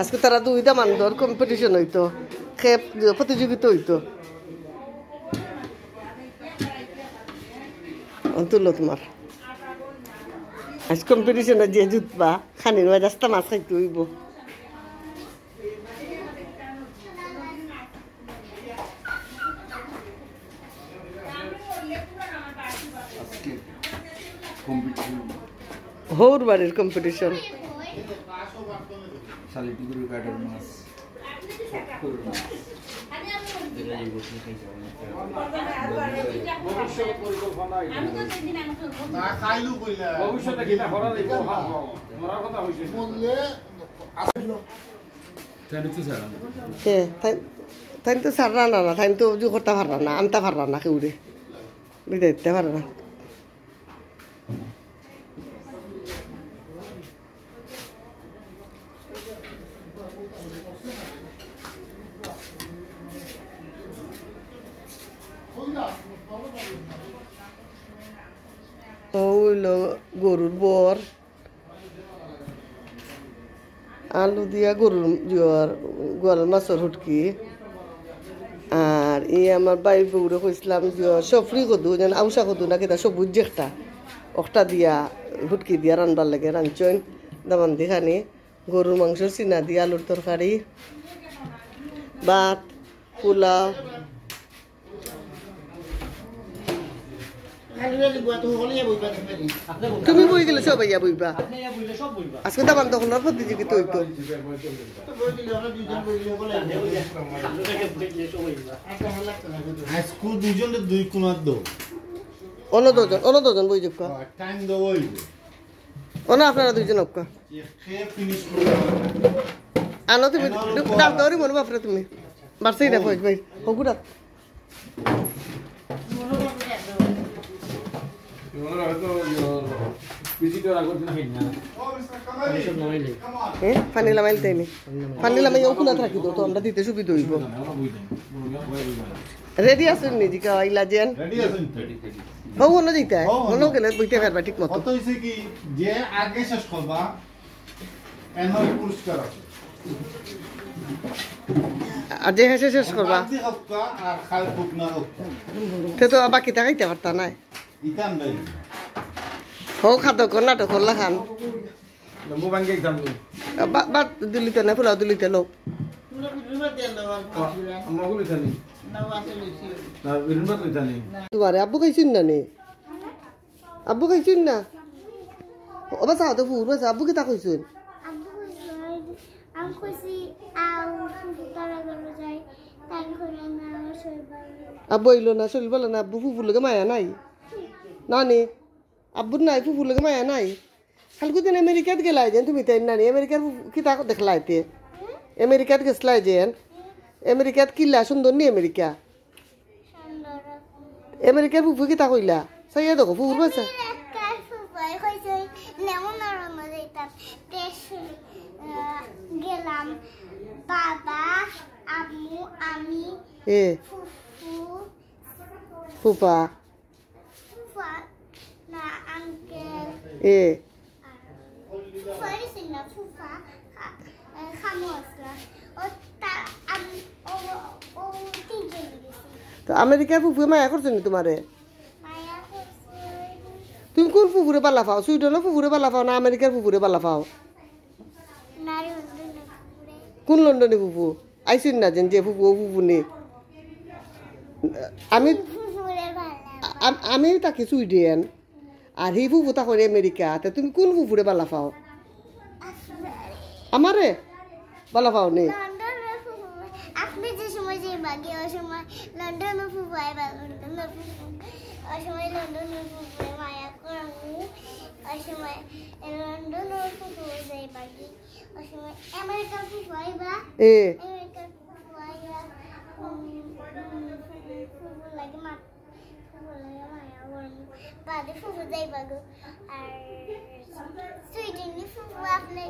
আজকে তারা দুইটা মানুষের কম্পিটিশন হইতো খেপ প্রতিযোগিতা হইতো তুলো তোমার আজ কম্পিটিশনে যে জুতবা খানির মাঝে রাস্তা মাছ খাইতে হইব হৌর বাড়ির কম্পিটিশন তাই তো সারা না তাই তো উজু করতে পারা না আনতে পারা না কেউ রে দিতে পারে না হইলো গরুর বর আলু দিয়া গরুর গরুর মাছের হুটকি আর এই আমার বাইর বউরে কইছিলাম যে সফরি কদু যেন আউসা কদু না কেটা সবুজ যেটা অকটা দিয়া হুটকি দিয়া রানবার লাগে রাঁধছেন দামান দিখানি গরুর মাংস চিনা দিয়া আলুর তরকারি ভাত পোলাও তুমি বই গেলে সবাই বইবা আজকে দামান তখন প্রতিযোগিতা হইতো অনদজন বই যোগ আপনারা দুইজন আনো তুমি ডাল দৌড়ি মনে বাপরে তুমি বাড়ছেই দেখো ভাই হকুরা পানি লামাইল তাইনি পানি লামাই খোলা থাকি তো আমরা দিতে সুবিধা হইব রেডি আছেন নি জিকা আইলা যেন হো হলো দিতে হলো গেলে বইতে পারবা ঠিক মতো কত হইছে কি যে আগে শেষ করবা এনর পুরস্কার আছে আর যে শেষ করবা আর খাল বুক না তে তো বাকি টাকাইতে পারতা নাই ইতান নাই হো খাতো নাটক করলা খান লম্বু বাঙ্গে এক্সাম বাট দিলিতে না ফুলাও দিলিতে লোক আমরা গুলি জানি না বিরুনবাত জানি তোমারে আব্বু খাইছিন না নে আব্বু খাইছিন না ও বাসা তো ফুর বাসা আব্বু কি তা কইছেন আমি কইছি আউ তারা গেল যাই তাই কইলা না শৈবাল আব্বু ইলো না শৈল বলে না আব্বু ফুফুর লগে মায়া নাই না নে আব্বুর নাই ফুফুর লগে মায়া নাই কালকে দিন আমেরিকাত গেলাই যেন তুমি তাই নানি আমেরিকার কি তা দেখলাইতে আমেরিকাত গেছলাই যেন আমেরিকাত কিল্লা সুন্দর নি আমেরিকা আমেরিকার ফুফু কি তা কইলা সাইয়া দেখো ফুফুর বাসা গেলাম বাবা আম্মু আমি ফুফু ফুফা ফুফা না আঙ্কেল ফুফা এসে না ফুফা খামু আসলা ও তা আমি ও তিনজন গেছি তো আমেরিকার ফুফু মায়া করছেন তোমারে মায়া করছে তুমি কোন ফুফুরে পালা পাও সুইডেনের ফুফুরে পালা পাও না আমেরিকার ফুফুরে পালা পাও কোন লন্ডনে ফুফু আইসিন না যেন যে ফুফু ও ফুফু নে আমি তাকে সুইডেন আর হি ফুফু তা করে আমেরিকা তা তুমি কোন ফুফুরে বালা পাও আমারে বালা পাও নে আপনি যে সময় যে বাকি ওই সময় লন্ডনে ফুফু আইবা লন্ডনে ফুফু ওই সময় লন্ডনে ফুফু মায়া করমু ওই সময় লন্ডনে ফুফু যাই বাকি ওই সময় আমেরিকার ফুফু আইবা আমেরিকার ফুফু আইবা ফুফু লাগে মা ফুফু লাগে মায়া করমু বাদে ফুফু যাই বাগো আর সুইডেনে ফুফু আপনি